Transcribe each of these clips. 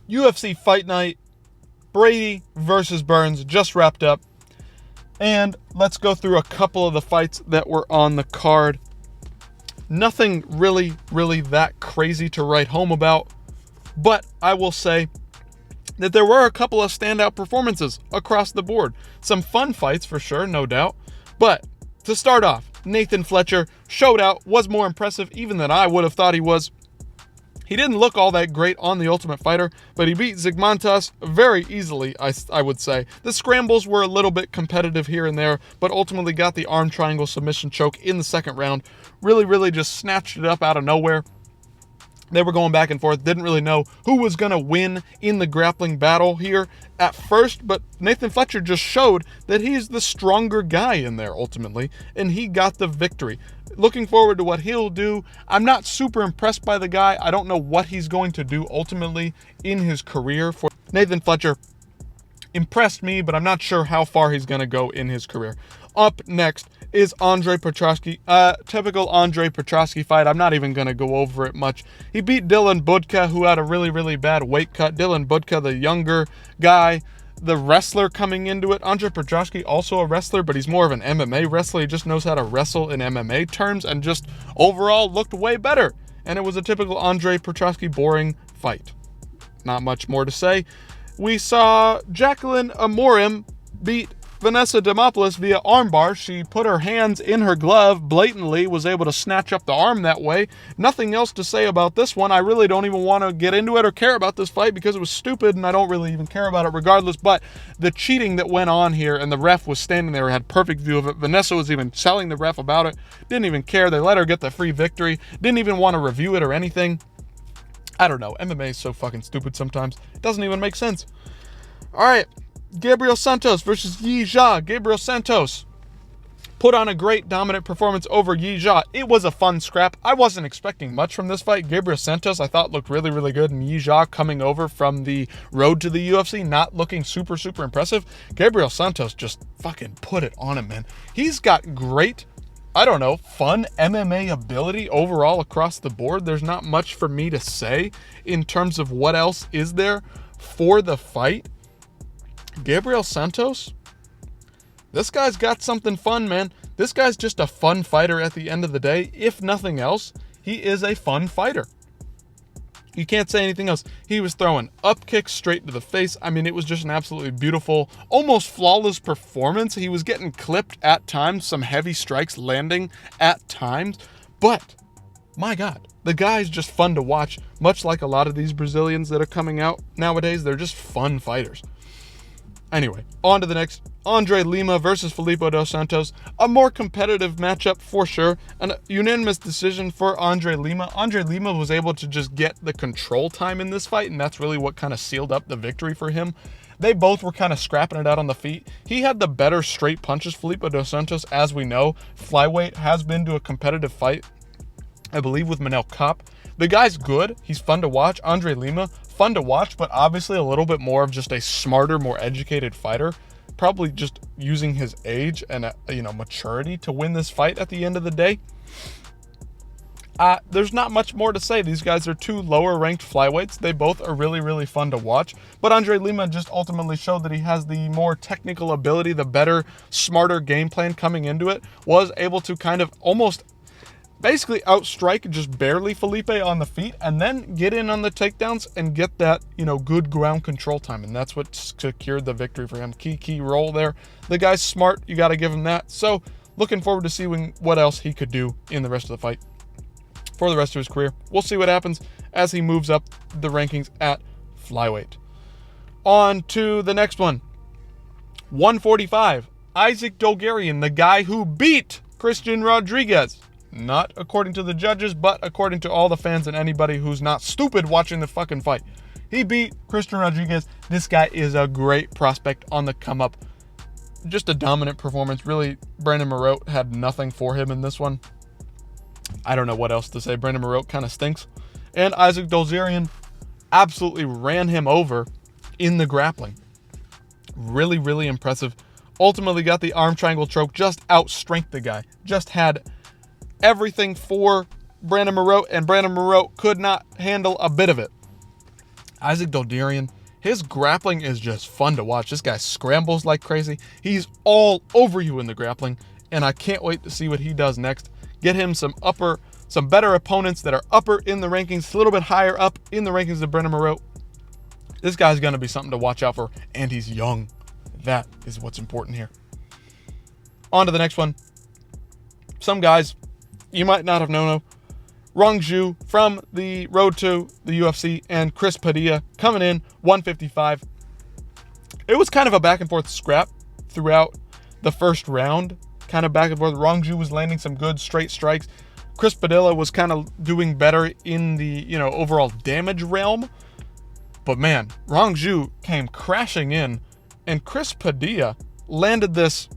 UFC Fight Night, Brady versus Burns just wrapped up. And let's go through a couple of the fights that were on the card. Nothing really that crazy to write home about, but I will say that there were a couple of standout performances across the board. Some fun fights for sure, no doubt. But to start off, Nathan Fletcher showed out, was more impressive even than I would have thought he was. He didn't look all that great on The Ultimate Fighter, but he beat Zygmuntas very easily, I would say. The scrambles were a little bit competitive here and there, but ultimately got the arm triangle submission choke in the second round. Really just snatched it up out of nowhere. They were going back and forth, didn't really know who was going to win in the grappling battle here at first, but Nathan Fletcher just showed that he's the stronger guy in there ultimately, and he got the victory. Looking forward to what he'll do. I'm not super impressed by the guy. I don't know what he's going to do ultimately in his career. For Nathan Fletcher impressed me, but I'm not sure how far he's going to go in his career. Up next is Andre Petrosky. Typical Andre Petrosky fight. I'm not even going to go over it much. He beat Dylan Budka, who had a really bad weight cut. Dylan Budka, the younger guy, the wrestler coming into it. Andre Petrosky, also a wrestler, but he's more of an MMA wrestler. He just knows how to wrestle in MMA terms and just overall looked way better. And it was a typical Andre Petrosky boring fight. Not much more to say. We saw Jacqueline Amorim beat Vanessa Demopoulos via armbar. She put her hands in her glove, blatantly was able to snatch up the arm that way. Nothing else to say about this one. I really don't even want to get into it or care about this fight because it was stupid and I don't really even care about it regardless. But the cheating that went on here, and the ref was standing there, had perfect view of it. Vanessa was even telling the ref about it. Didn't even care. They let her get the free victory. Didn't even want to review it or anything. I don't know. MMA is so fucking stupid sometimes. It doesn't even make sense. All right. Gabriel Santos versus Yi Zha. Gabriel Santos put on a great dominant performance over Yi Zha. It was a fun scrap. I wasn't expecting much from this fight. Gabriel Santos I thought looked really good, and Yi Zha coming over from the road to the UFC not looking super impressive. Gabriel Santos just fucking put it on him, man. He's got great, I don't know, fun MMA ability overall across the board. There's not much for me to say in terms of what else is there for the fight. Gabriel Santos, this guy's got something fun, man. This guy's just a fun fighter at the end of the day. If nothing else, he is a fun fighter. You can't say anything else. He was throwing up kicks straight to the face. I mean, it was just an absolutely beautiful, almost flawless performance. He was getting clipped at times, some heavy strikes landing at times. But, my God, the guy's just fun to watch. Much like a lot of these Brazilians that are coming out nowadays, they're just fun fighters. Anyway, on to the next. Andre Lima versus Felipe dos Santos. A more competitive matchup for sure. A unanimous decision for Andre Lima. Andre Lima was able to just get the control time in this fight, and that's really what kind of sealed up the victory for him. They both were kind of scrapping it out on the feet. He had the better straight punches. Felipe dos Santos, as we know, flyweight, has been to a competitive fight, I believe, with Manel Kape. The guy's good. He's fun to watch. Andre Lima, fun to watch, but obviously a little bit more of just a smarter, more educated fighter. Probably just using his age and maturity to win this fight at the end of the day. There's not much more to say. These guys are two lower-ranked flyweights. They both are really fun to watch. But Andre Lima just ultimately showed that he has the more technical ability, the better, smarter game plan coming into it. Was able to kind of almost basically outstrike just barely Felipe on the feet, and then get in on the takedowns and get that, good ground control time. And that's what secured the victory for him. Key role there. The guy's smart. You got to give him that. So looking forward to seeing what else he could do in the rest of the fight for the rest of his career. We'll see what happens as he moves up the rankings at flyweight. On to the next one. 145. Isaac Dogarian, the guy who beat Christian Rodriguez. Not according to the judges, but according to all the fans and anybody who's not stupid watching the fucking fight. He beat Christian Rodriguez. This guy is a great prospect on the come up. Just a dominant performance. Really, Brandon Marotte had nothing for him in this one. I don't know what else to say. Brandon Marotte kind of stinks. And Isaac Dogarian absolutely ran him over in the grappling. Really impressive. Ultimately got the arm triangle choke. Just outstrengthed the guy. Just had everything for Brandon Marotte, and Brandon Marotte could not handle a bit of it. Isaac Dodirian, his grappling is just fun to watch. This guy scrambles like crazy. He's all over you in the grappling, and I can't wait to see what he does next. Get him some better opponents that are upper in the rankings, a little bit higher up in the rankings than Brendan Moreau. This guy's going to be something to watch out for, and he's young. That is what's important here. On to the next one. Some guys you might not have known of. Rong Zhu from the road to the UFC, and Chris Padilla coming in 155. It was kind of a back and forth scrap throughout the first round, kind of back and forth. Rong Zhu was landing some good straight strikes. Chris Padilla was kind of doing better in the, overall damage realm. But man, Rong Zhu came crashing in, and Chris Padilla landed this,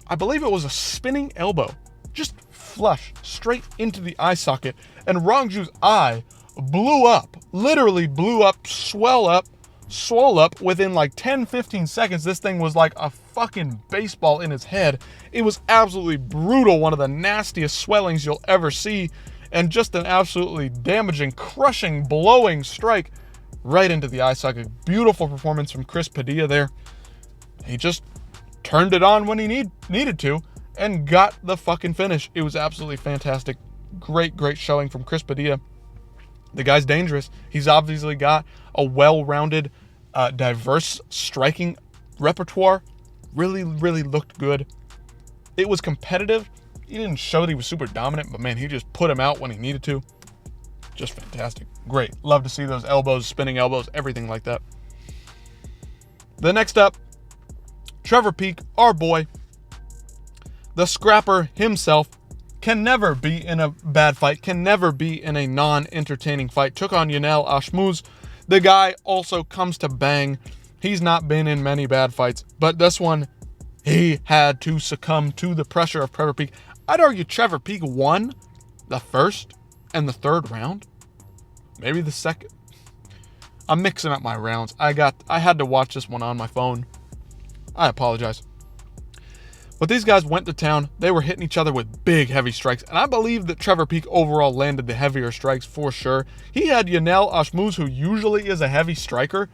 I believe it was a spinning elbow, just flush straight into the eye socket, and Rong Zhu's eye blew up, literally blew up, swole up within like 10-15 seconds. This thing was like a fucking baseball in his head. It was absolutely brutal, one of the nastiest swellings you'll ever see, and just an absolutely damaging, crushing, blowing strike right into the eye socket. Beautiful performance from Chris Padilla there. He just turned it on when he needed to and got the fucking finish. It was absolutely fantastic. Great showing from Chris Padilla. The guy's dangerous. He's obviously got a well-rounded, diverse striking repertoire. Really looked good. It was competitive. He didn't show that he was super dominant, but man, he just put him out when he needed to. Just fantastic. Great. Love to see those elbows, spinning elbows, everything like that. The next up, Trevor Peek, our boy, the scrapper himself, can never be in a bad fight, can never be in a non-entertaining fight. Took on Yanel Ashmouz. The guy also comes to bang. He's not been in many bad fights, but this one, he had to succumb to the pressure of Trevor Peek. I'd argue Trevor Peek won the first and the third round. Maybe the second. I'm mixing up my rounds. I had to watch this one on my phone. I apologize. But these guys went to town. They were hitting each other with big, heavy strikes. And I believe that Trevor Peek overall landed the heavier strikes for sure. He had Yanel Ashmouz, who usually is a heavy striker,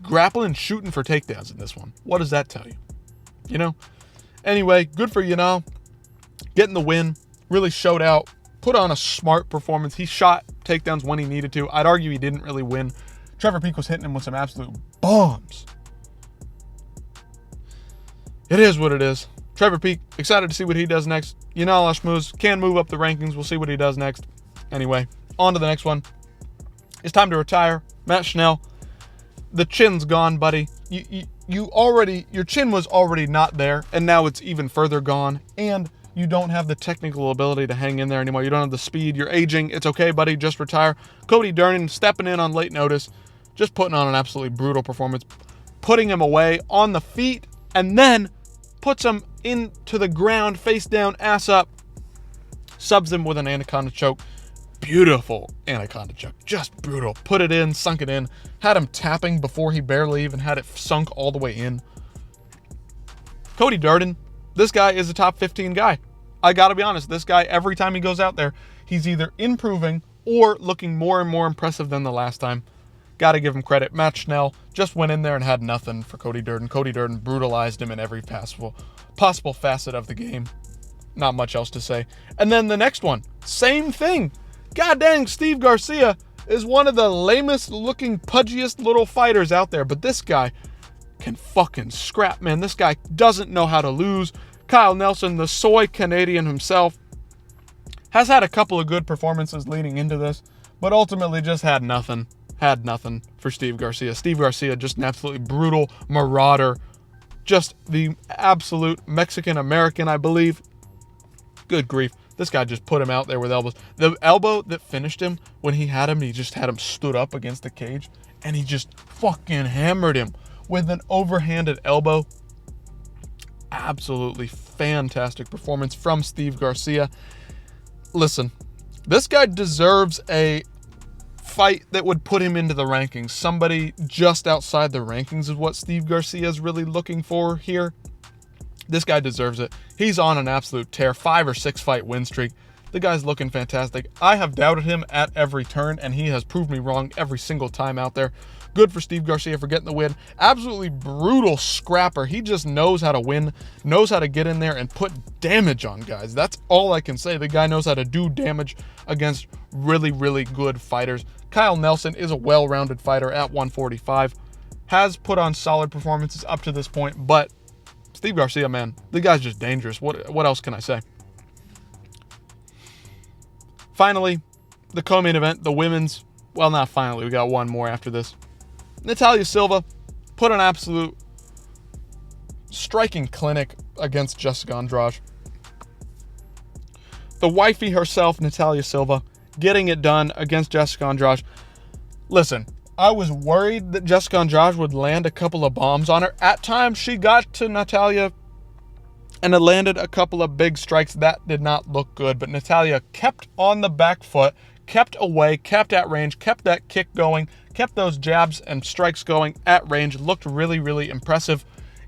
grappling, shooting for takedowns in this one. What does that tell you? Anyway, good for Yanel. Getting the win. Really showed out. Put on a smart performance. He shot takedowns when he needed to. I'd argue he didn't really win. Trevor Peek was hitting him with some absolute bombs. It is what it is. Trevor Peek, excited to see what he does next. Yanel Ashmouz can move up the rankings. We'll see what he does next. Anyway, on to the next one. It's time to retire. Matt Schnell. The chin's gone, buddy. Your chin was already not there, and now it's even further gone. And you don't have the technical ability to hang in there anymore. You don't have the speed. You're aging. It's okay, buddy. Just retire. Cody Durden stepping in on late notice. Just putting on an absolutely brutal performance. Putting him away on the feet, and then puts him into the ground, face down, ass up. Subs him with an anaconda choke. Beautiful anaconda choke. Just brutal. Put it in, sunk it in. Had him tapping before he barely even had it sunk all the way in. Cody Durden, this guy is a top 15 guy. I gotta be honest, this guy, every time he goes out there, he's either improving or looking more and more impressive than the last time. Gotta give him credit. Matt Schnell just went in there and had nothing for Cody Durden. Cody Durden brutalized him in every possible facet of the game. Not much else to say. And then the next one, same thing. God dang, Steve Garcia is one of the lamest looking, pudgiest little fighters out there. But this guy can fucking scrap, man. This guy doesn't know how to lose. Kyle Nelson, the soy Canadian himself, has had a couple of good performances leading into this, but ultimately just had nothing. Had nothing for Steve Garcia. Steve Garcia, just an absolutely brutal marauder. Just the absolute Mexican-American, I believe. Good grief. This guy just put him out there with elbows. The elbow that finished him, when he just had him stood up against the cage, and he just fucking hammered him with an overhanded elbow. Absolutely fantastic performance from Steve Garcia. Listen, this guy deserves a fight that would put him into the rankings. Somebody just outside the rankings is what Steve Garcia is really looking for here. This guy deserves it. He's on an absolute tear. 5 or 6 fight win streak. The guy's looking fantastic. I have doubted him at every turn, and he has proved me wrong every single time out there. Good for Steve Garcia for getting the win. Absolutely brutal scrapper. He just knows how to win, knows how to get in there and put damage on guys. That's all I can say. The guy knows how to do damage against really, really good fighters. Kyle Nelson is a well-rounded fighter at 145. Has put on solid performances up to this point, but Steve Garcia, man, the guy's just dangerous. What else can I say? Finally, the co-main event, the women's, well, not finally, we got one more after this. Natalia Silva put an absolute striking clinic against Jessica Andrade. The wifey herself, Natalia Silva, getting it done against Jessica Andrade. Listen, I was worried that Jessica Andrade would land a couple of bombs on her. At times, she got to Natalia and it landed a couple of big strikes. That did not look good, but Natalia kept on the back foot, kept away, kept at range, kept that kick going, kept those jabs and strikes going at range, looked really, really impressive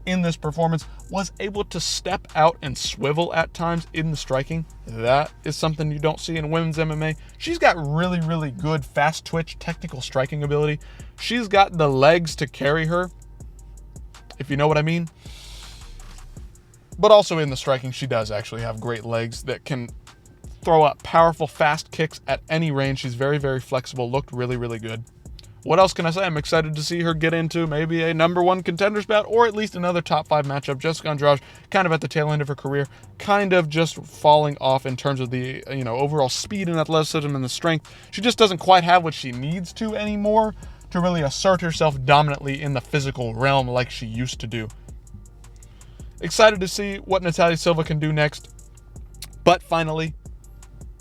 in this performance, was able to step out and swivel at times in the striking. That is something you don't see in women's MMA. She's got really, really good fast twitch technical striking ability. She's got the legs to carry her, if you know what I mean. But also in the striking, she does actually have great legs that can throw out powerful, fast kicks at any range. She's very, very flexible, looked really, really good. What else can I say? I'm excited to see her get into maybe a #1 contender's bout or at least another top 5 matchup. Jessica Andrade kind of at the tail end of her career, kind of just falling off in terms of the overall speed and athleticism and the strength. She just doesn't quite have what she needs to anymore to really assert herself dominantly in the physical realm like she used to do. Excited to see what Natalia Silva can do next. But finally,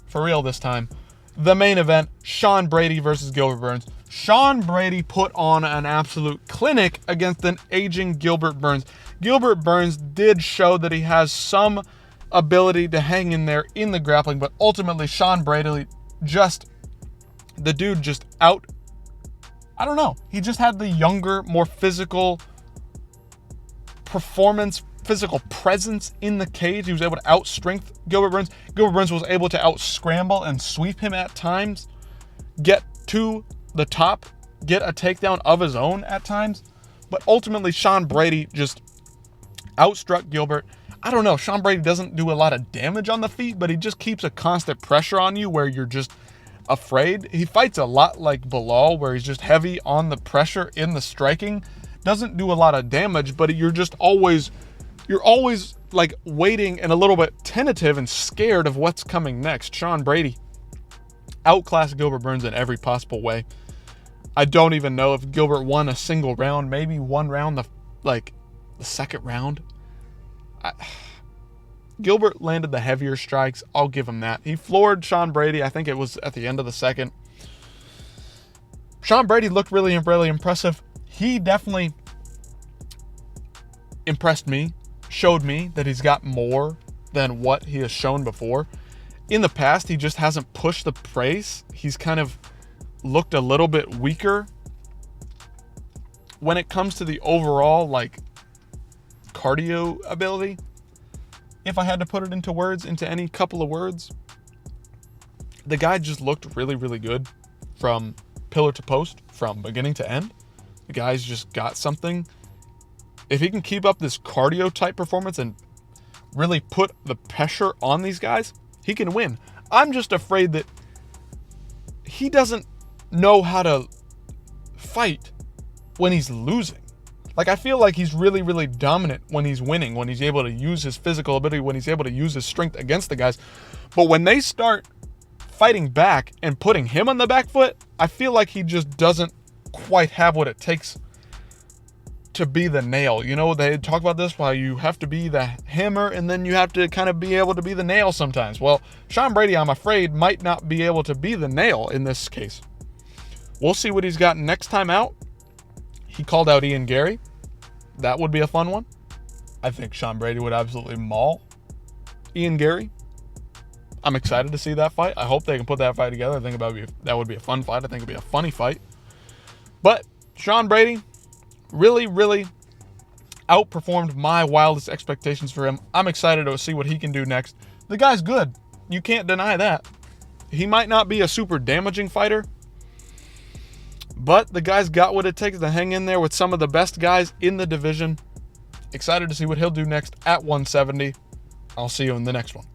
for real this time, the main event, Sean Brady versus Gilbert Burns. Sean Brady put on an absolute clinic against an aging Gilbert Burns. Gilbert Burns did show that he has some ability to hang in there in the grappling, but ultimately Sean Brady the dude just out, I don't know. He just had the younger, more physical performance, physical presence in the cage. He was able to out-strength Gilbert Burns. Gilbert Burns was able to out-scramble and sweep him at times, get to the top, get a takedown of his own at times. But ultimately, Sean Brady just outstruck Gilbert. I don't know. Sean Brady doesn't do a lot of damage on the feet, but he just keeps a constant pressure on you where you're just afraid. He fights a lot like Bilal, where he's just heavy on the pressure in the striking. Doesn't do a lot of damage, but you're always like waiting and a little bit tentative and scared of what's coming next. Sean Brady outclassed Gilbert Burns in every possible way. I don't even know if Gilbert won a single round, maybe one round, the second round. Gilbert landed the heavier strikes. I'll give him that. He floored Sean Brady. I think it was at the end of the second. Sean Brady looked really, really impressive. He definitely impressed me, showed me that he's got more than what he has shown before. In the past, he just hasn't pushed the pace. He's kind of looked a little bit weaker when it comes to the overall cardio ability. If I had to put it into any couple of words, the guy just looked really, really good from pillar to post, from beginning to end. The guy's just got something. If he can keep up this cardio type performance and really put the pressure on these guys, he can win. I'm just afraid that he doesn't know how to fight when he's losing. I feel like he's really, really dominant when he's winning, when he's able to use his physical ability, when he's able to use his strength against the guys. But when they start fighting back and putting him on the back foot, I feel like he just doesn't quite have what it takes to be the nail. They talk about this, while you have to be the hammer and then you have to kind of be able to be the nail sometimes. Well, Sean Brady, I'm afraid, might not be able to be the nail in this case. We'll see what he's got next time out. He called out Ian Gary. That would be a fun one. I think Sean Brady would absolutely maul Ian Gary. I'm excited to see that fight. I hope they can put that fight together. I think that would be a fun fight. I think it would be a funny fight. But Sean Brady really, really outperformed my wildest expectations for him. I'm excited to see what he can do next. The guy's good. You can't deny that. He might not be a super damaging fighter, but the guy's got what it takes to hang in there with some of the best guys in the division. Excited to see what he'll do next at 170. I'll see you in the next one.